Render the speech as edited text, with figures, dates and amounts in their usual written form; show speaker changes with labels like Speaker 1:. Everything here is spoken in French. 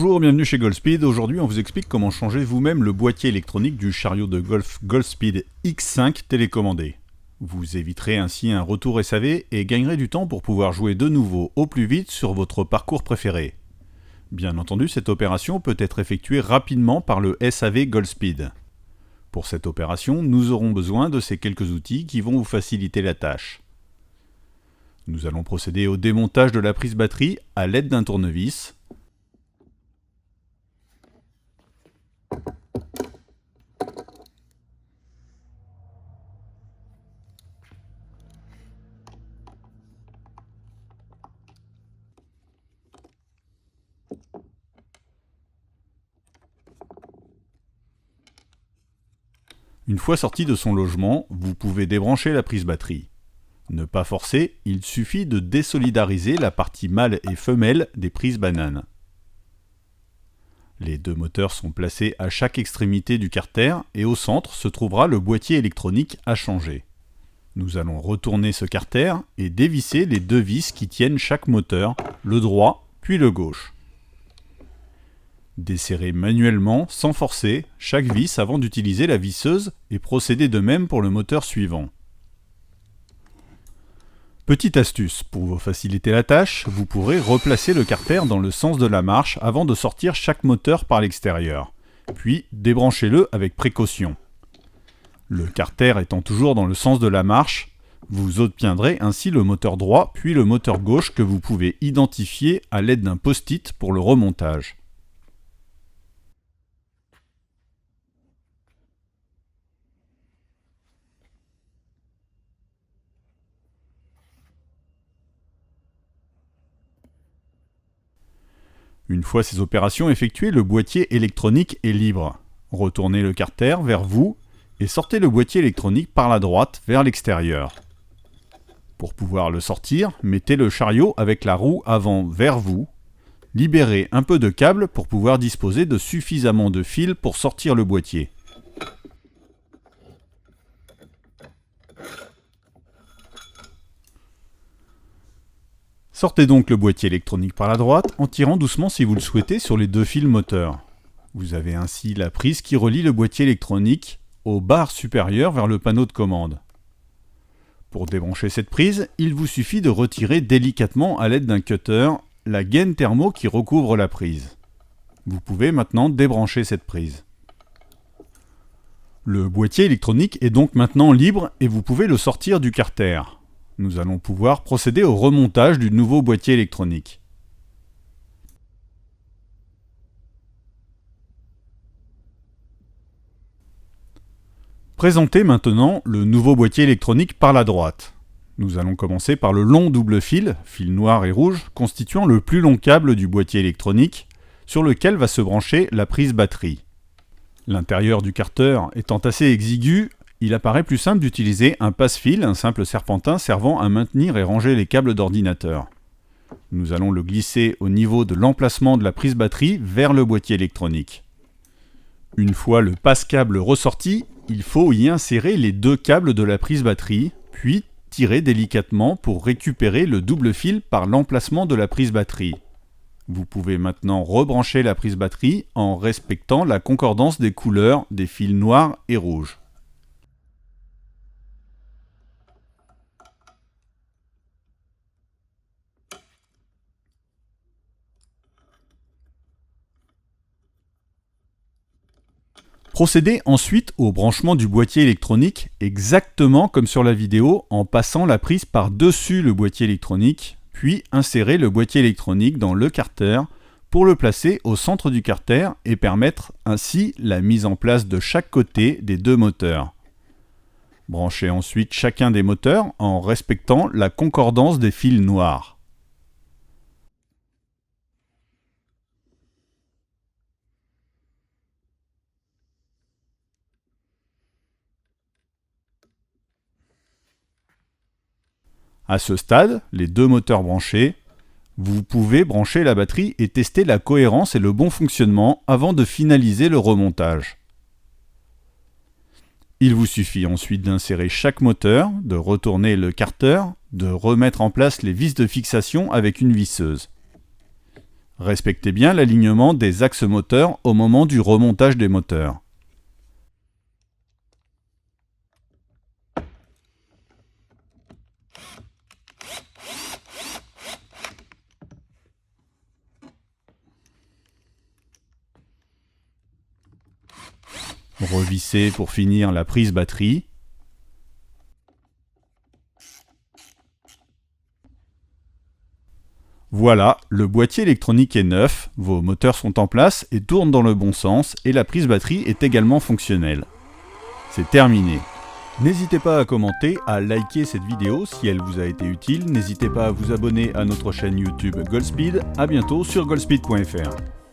Speaker 1: Bonjour, bienvenue chez Goldspeed. Aujourd'hui, on vous explique comment changer vous-même le boîtier électronique du chariot de golf Goldspeed X5 télécommandé. Vous éviterez ainsi un retour SAV et gagnerez du temps pour pouvoir jouer de nouveau au plus vite sur votre parcours préféré. Bien entendu, cette opération peut être effectuée rapidement par le SAV Goldspeed. Pour cette opération, nous aurons besoin de ces quelques outils qui vont vous faciliter la tâche. Nous allons procéder au démontage de la prise batterie à l'aide d'un tournevis. Une fois sorti de son logement, vous pouvez débrancher la prise batterie. Ne pas forcer, il suffit de désolidariser la partie mâle et femelle des prises bananes. Les deux moteurs sont placés à chaque extrémité du carter et au centre se trouvera le boîtier électronique à changer. Nous allons retourner ce carter et dévisser les deux vis qui tiennent chaque moteur, le droit puis le gauche. Desserrez manuellement, sans forcer, chaque vis avant d'utiliser la visseuse et procédez de même pour le moteur suivant. Petite astuce, pour vous faciliter la tâche, vous pourrez replacer le carter dans le sens de la marche avant de sortir chaque moteur par l'extérieur, puis débranchez-le avec précaution. Le carter étant toujours dans le sens de la marche, vous obtiendrez ainsi le moteur droit puis le moteur gauche que vous pouvez identifier à l'aide d'un post-it pour le remontage. Une fois ces opérations effectuées, le boîtier électronique est libre. Retournez le carter vers vous et sortez le boîtier électronique par la droite vers l'extérieur. Pour pouvoir le sortir, mettez le chariot avec la roue avant vers vous. Libérez un peu de câble pour pouvoir disposer de suffisamment de fil pour sortir le boîtier. Sortez donc le boîtier électronique par la droite en tirant doucement si vous le souhaitez sur les deux fils moteurs. Vous avez ainsi la prise qui relie le boîtier électronique aux barres supérieures vers le panneau de commande. Pour débrancher cette prise, il vous suffit de retirer délicatement à l'aide d'un cutter la gaine thermo qui recouvre la prise. Vous pouvez maintenant débrancher cette prise. Le boîtier électronique est donc maintenant libre et vous pouvez le sortir du carter. Nous allons pouvoir procéder au remontage du nouveau boîtier électronique. Présentez maintenant le nouveau boîtier électronique par la droite. Nous allons commencer par le long double fil noir et rouge, constituant le plus long câble du boîtier électronique, sur lequel va se brancher la prise batterie. L'intérieur du carter étant assez exigu, il apparaît plus simple d'utiliser un passe-fil, un simple serpentin servant à maintenir et ranger les câbles d'ordinateur. Nous allons le glisser au niveau de l'emplacement de la prise batterie vers le boîtier électronique. Une fois le passe-câble ressorti, il faut y insérer les deux câbles de la prise batterie, puis tirer délicatement pour récupérer le double fil par l'emplacement de la prise batterie. Vous pouvez maintenant rebrancher la prise batterie en respectant la concordance des couleurs des fils noirs et rouges. Procédez ensuite au branchement du boîtier électronique exactement comme sur la vidéo en passant la prise par-dessus le boîtier électronique, puis insérez le boîtier électronique dans le carter pour le placer au centre du carter et permettre ainsi la mise en place de chaque côté des deux moteurs. Branchez ensuite chacun des moteurs en respectant la concordance des fils noirs. À ce stade, les deux moteurs branchés, vous pouvez brancher la batterie et tester la cohérence et le bon fonctionnement avant de finaliser le remontage. Il vous suffit ensuite d'insérer chaque moteur, de retourner le carter, de remettre en place les vis de fixation avec une visseuse. Respectez bien l'alignement des axes moteurs au moment du remontage des moteurs. Revissez pour finir la prise batterie. Voilà, le boîtier électronique est neuf, vos moteurs sont en place et tournent dans le bon sens et la prise batterie est également fonctionnelle. C'est terminé. N'hésitez pas à commenter, à liker cette vidéo si elle vous a été utile, n'hésitez pas à vous abonner à notre chaîne YouTube Goldspeed, à bientôt sur goldspeed.fr.